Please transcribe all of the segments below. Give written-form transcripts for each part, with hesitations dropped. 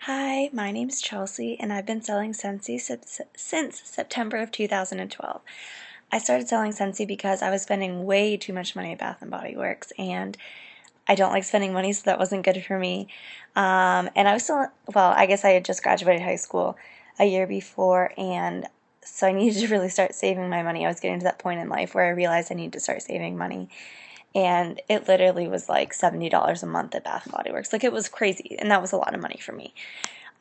Hi, my name's Chelsea, and I've been selling Scentsy since September of 2012. I started selling Scentsy because I was spending way too much money at Bath& Body Works, and I don't like spending money, so that wasn't good for me. And I was still, well, I guess I had just graduated high school a year before, and so I needed to really start saving my money. I was getting to that point in life where I realized I needed to start saving money. And it literally was like $70 a month at Bath& Body Works. Like, it was crazy, and that was a lot of money for me.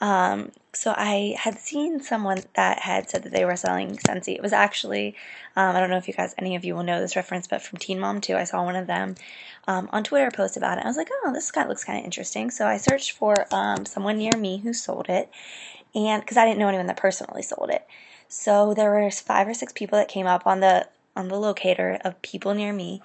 So I had seen someone that had said that they were selling Scentsy. It was actually, I don't know if any of you will know this reference, but from Teen Mom 2, I saw one of them on Twitter post about it. I was like, oh, this guy looks kind of interesting. So I searched for someone near me who sold it, and because I didn't know anyone that personally sold it. So there were 5 or 6 people that came up on the locator of people near me,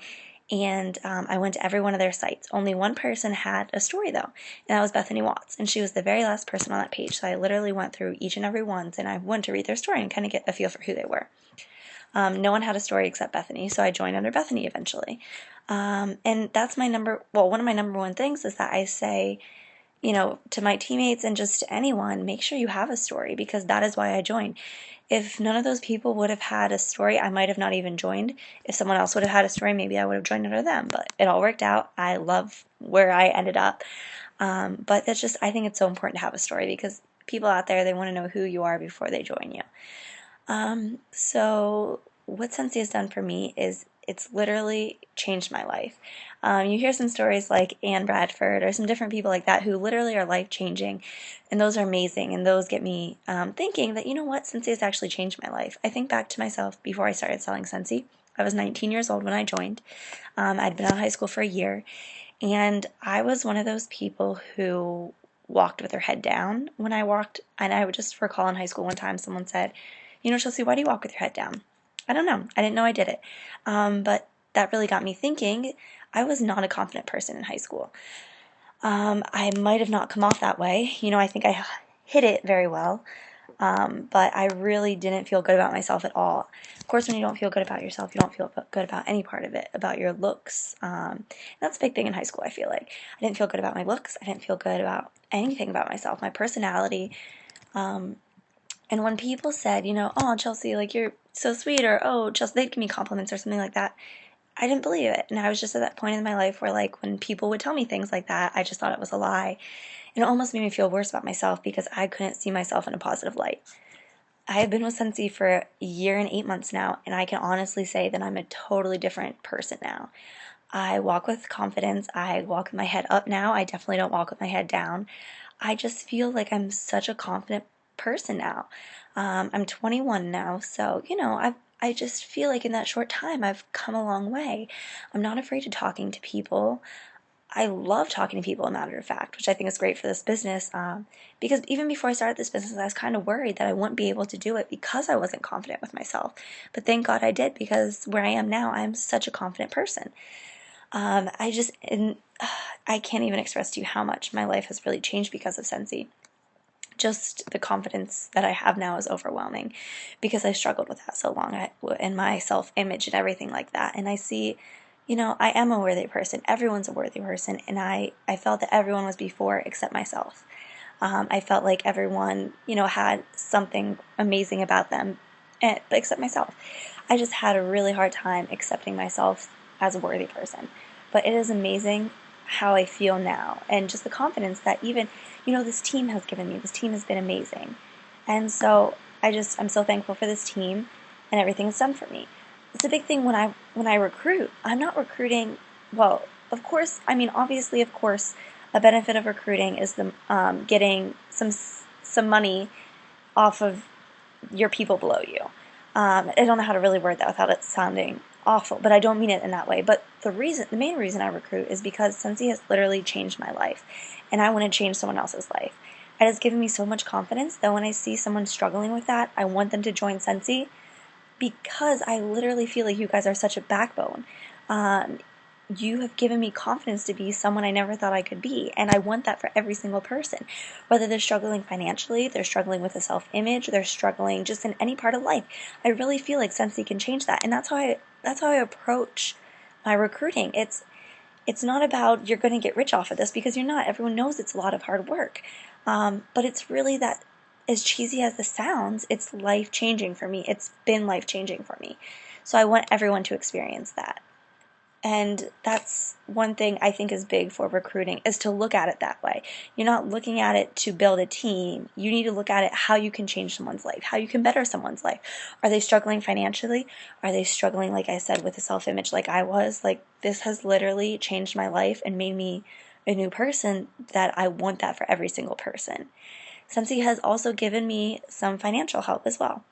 and I went to every one of their sites. Only one person had a story, though, and that was Bethany Watts, and she was the very last person on that page. So I literally went through each and every one, and I wanted to read their story and kind of get a feel for who they were. No one had a story except Bethany, so I joined under Bethany eventually. And that's one of my number one things is that I say, to my teammates and just to anyone, make sure you have a story, because that is why I joined. If none of those people would have had a story, I might have not even joined. If someone else would have had a story, maybe I would have joined under them, but it all worked out. I love where I ended up. But I think it's so important to have a story, because people out there, they want to know who you are before they join you. So what Scentsy has done for me is it's literally changed my life. You hear some stories like Anne Bradford or some different people like that who literally are life-changing, and those are amazing, and those get me thinking that, you know what, Scentsy has actually changed my life. I think back to myself before I started selling Scentsy. I was 19 years old when I joined. I'd been out of high school for a year, and I was one of those people who walked with her head down when I walked. And I would just recall in high school one time someone said, Chelsea, why do you walk with your head down? I don't know. I didn't know I did it. But that really got me thinking. I was not a confident person in high school. I might have not come off that way. I think I hid it very well. But I really didn't feel good about myself at all. Of course, when you don't feel good about yourself, you don't feel good about any part of it, about your looks. That's a big thing in high school, I feel like. I didn't feel good about my looks. I didn't feel good about anything about myself, my personality. And when people said, oh, Chelsea, like, you're so sweet, or, oh, Chelsea, they'd give me compliments or something like that, I didn't believe it. And I was just at that point in my life where, like, when people would tell me things like that, I just thought it was a lie. And it almost made me feel worse about myself because I couldn't see myself in a positive light. I have been with Scentsy for a year and 8 months now, and I can honestly say that I'm a totally different person now. I walk with confidence. I walk with my head up now. I definitely don't walk with my head down. I just feel like I'm such a confident person now. I'm 21 now, so, I just feel like in that short time I've come a long way. I'm not afraid of talking to people. I love talking to people, a matter of fact, which I think is great for this business. Because even before I started this business, I was kind of worried that I wouldn't be able to do it because I wasn't confident with myself. But thank God I did, because where I am now, I'm such a confident person. I can't even express to you how much my life has really changed because of Scentsy. Just the confidence that I have now is overwhelming, because I struggled with that so long, in my self-image and everything like that. And I see, I am a worthy person. Everyone's a worthy person. And I felt that everyone was before except myself. I felt like everyone, had something amazing about them, except myself. I just had a really hard time accepting myself as a worthy person. But it is amazing how I feel now, and just the confidence that even, this team has given me. This team has been amazing. And so I'm so thankful for this team and everything it's done for me. It's a big thing when I recruit. I'm not recruiting, well, of course, obviously, of course, a benefit of recruiting is the getting some money off of your people below you. I don't know how to really word that without it sounding awful, but I don't mean it in that way. But the main reason I recruit is because Scentsy has literally changed my life, and I want to change someone else's life. It has given me so much confidence that when I see someone struggling with that, I want them to join Scentsy, because I literally feel like you guys are such a backbone. You have given me confidence to be someone I never thought I could be, and I want that for every single person. Whether they're struggling financially, they're struggling with a self-image, they're struggling just in any part of life. I really feel like Scentsy can change that, and that's how I approach my recruiting. It's not about you're going to get rich off of this, because you're not. Everyone knows it's a lot of hard work. But it's really that, as cheesy as this sounds, it's life-changing for me. It's been life-changing for me. So I want everyone to experience that. And that's one thing I think is big for recruiting, is to look at it that way. You're not looking at it to build a team. You need to look at it how you can change someone's life, how you can better someone's life. Are they struggling financially? Are they struggling, like I said, with a self-image like I was? Like, this has literally changed my life and made me a new person, that I want that for every single person. Scentsy has also given me some financial help as well.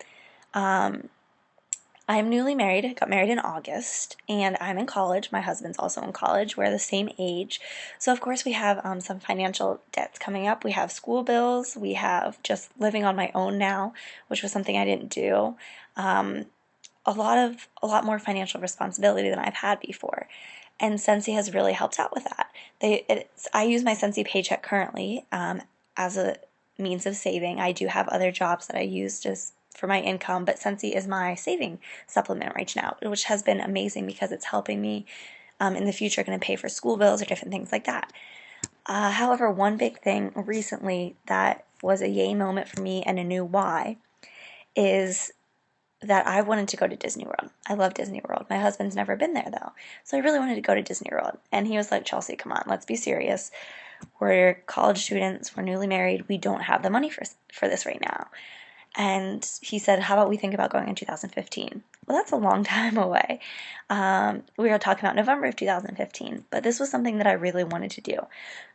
I'm newly married. I got married in August, and I'm in college. My husband's also in college. We're the same age. So, of course, we have some financial debts coming up. We have school bills. We have just living on my own now, which was something I didn't do. A lot more financial responsibility than I've had before. And Scentsy has really helped out with that. I use my Scentsy paycheck currently as a means of saving. I do have other jobs that I use just for my income, but Scentsy is my saving supplement right now, which has been amazing because it's helping me in the future, going to pay for school bills or different things like that. However, one big thing recently that was a yay moment for me and a new why is that I wanted to go to Disney World. I love Disney World. My husband's never been there though, so I really wanted to go to Disney World. And he was like, Chelsea, come on, let's be serious. We're college students, we're newly married, we don't have the money for this right now. And he said, how about we think about going in 2015? Well, that's a long time away. We were talking about November of 2015, but this was something that I really wanted to do.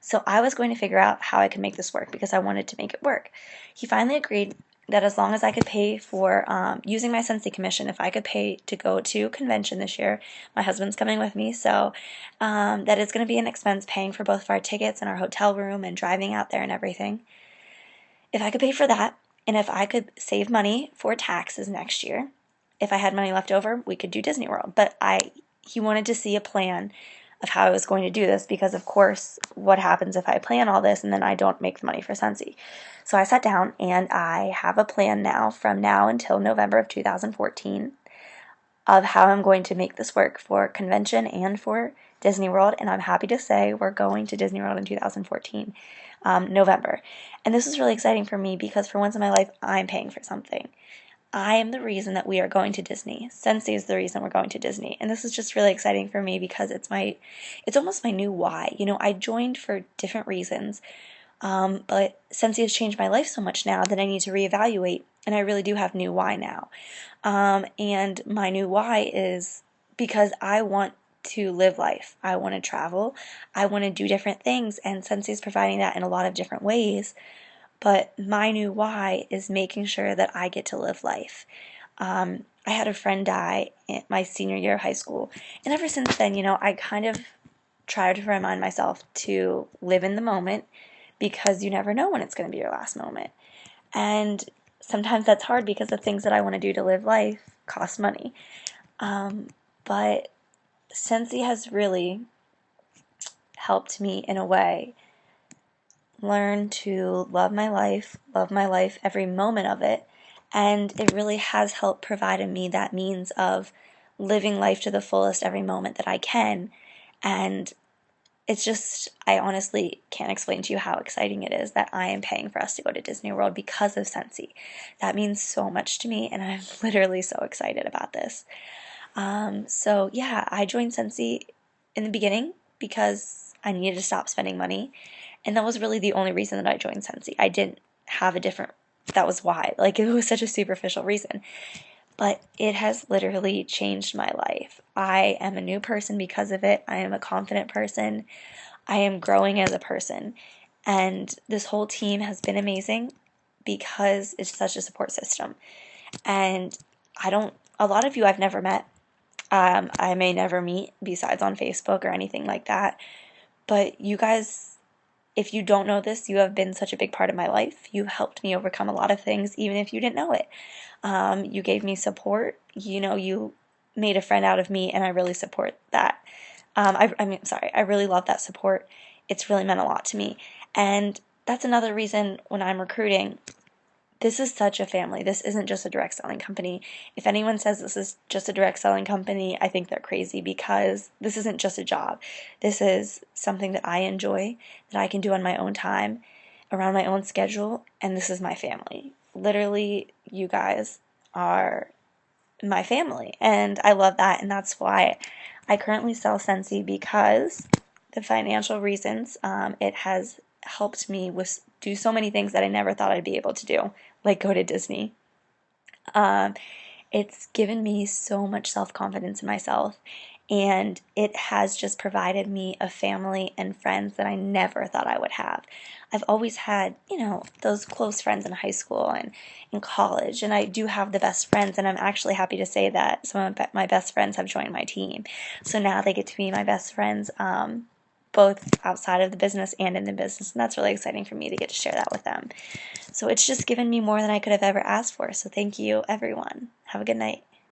So I was going to figure out how I could make this work because I wanted to make it work. He finally agreed that as long as I could pay for using my Scentsy commission, if I could pay to go to convention this year, my husband's coming with me, so that it's going to be an expense paying for both of our tickets and our hotel room and driving out there and everything. If I could pay for that, and if I could save money for taxes next year, if I had money left over, we could do Disney World. But he wanted to see a plan of how I was going to do this because, of course, what happens if I plan all this and then I don't make the money for Scentsy? So I sat down and I have a plan now from now until November of 2014 of how I'm going to make this work for convention and for Disney World, and I'm happy to say we're going to Disney World in 2014, November. And this is really exciting for me because for once in my life, I'm paying for something. I am the reason that we are going to Disney. Scentsy is the reason we're going to Disney. And this is just really exciting for me because it's almost my new why. You know, I joined for different reasons, but Scentsy has changed my life so much now that I need to reevaluate, and I really do have new why now. And my new why is because I want to live life. I want to travel. I want to do different things, and Scentsy is providing that in a lot of different ways. But my new why is making sure that I get to live life. I had a friend die in my senior year of high school, and ever since then, you know, I kind of try to remind myself to live in the moment because you never know when it's going to be your last moment. And sometimes that's hard because the things that I want to do to live life cost money. But Scentsy has really helped me in a way learn to love my life every moment of it, and it really has helped provided me that means of living life to the fullest every moment that I can. And it's just, I honestly can't explain to you how exciting it is that I am paying for us to go to Disney World because of Scentsy. That means so much to me, and I'm literally so excited about this. So yeah, I joined Scentsy in the beginning because I needed to stop spending money. And that was really the only reason that I joined Scentsy. I didn't have a different, that was why. Like, it was such a superficial reason. But it has literally changed my life. I am a new person because of it. I am a confident person. I am growing as a person. And this whole team has been amazing because it's such a support system. And a lot of you I've never met. I may never meet besides on Facebook or anything like that. But you guys, if you don't know this, you have been such a big part of my life. You've helped me overcome a lot of things, even if you didn't know it. You gave me support. You know, you made a friend out of me, and I really support that. I really love that support. It's really meant a lot to me. And that's another reason when I'm recruiting, this is such a family. This isn't just a direct selling company. If anyone says this is just a direct selling company, I think they're crazy because this isn't just a job. This is something that I enjoy, that I can do on my own time. around my own schedule, and this is my family. Literally, you guys are my family, and I love that, and that's why I currently sell Scentsy, because the financial reasons. It has helped me do so many things that I never thought I'd be able to do, like go to Disney. Um, it's given me so much self-confidence in myself, and it has just provided me a family and friends that I never thought I would have. I've always had, those close friends in high school and in college, and I do have the best friends, and I'm actually happy to say that some of my best friends have joined my team. So now they get to be my best friends, both outside of the business and in the business, and that's really exciting for me to get to share that with them. So it's just given me more than I could have ever asked for. So thank you, everyone. Have a good night.